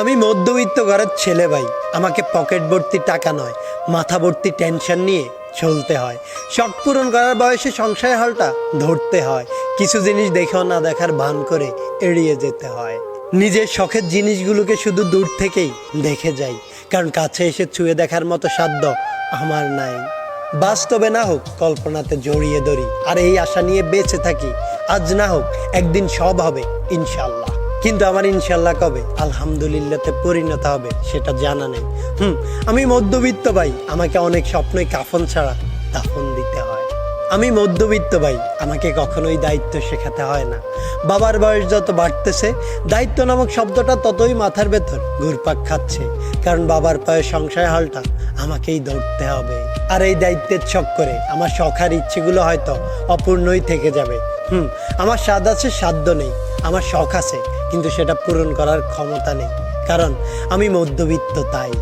আমি মধ্যবিত্ত ঘরের ছেলে ভাই। আমাকে পকেট ভর্তি টাকা নয়, মাথা ভর্তি টেনশন নিয়ে চলতে হয়। শখ পূরণ করার বয়সে সংসারের হালটা ধরতে হয়। কিছু জিনিস দেখেও না দেখার ভান করে এড়িয়ে যেতে হয়। নিজের শখের জিনিসগুলোকে শুধু দূর থেকেই দেখে যাই, কারণ কাছে এসে ছুঁয়ে দেখার মতো সাধ্য আমার নাই। বাস্তবে না হোক কল্পনাতে জড়িয়ে ধরি, আর এই আশা নিয়ে বেঁচে থাকি। আজ না হোক একদিন সব হবে ইনশাল্লাহ। কিন্তু আমার ইনশাল্লাহ কবে আলহামদুলিল্লাহতে পরিণত হবে সেটা জানা নেই। আমি মধ্যবিত্ত ভাই, আমাকে অনেক স্বপ্নই কাফন ছাড়া দাফন দিতে হয়। আমি মধ্যবিত্ত ভাই, আমাকে কখনোই দায়িত্ব শেখাতে হয় না। বাবার বয়স যত বাড়তেছে, দায়িত্ব নামক শব্দটা ততই মাথার ভেতর ঘুরপাক খাচ্ছে, কারণ বাবার পায়ে সংসারের হালটা আমাকেই ধরতে হবে। আর এই দায়িত্বের চক্করে আমার শখার ইচ্ছেগুলো হয়তো অপূর্ণই থেকে যাবে। আমার স্বাদ আছে, সাধ্য নেই। আমার শখ আছে, কিন্তু সেটা পূরণ করার ক্ষমতা নেই, কারণ আমি মধ্যবিত্ত তাই।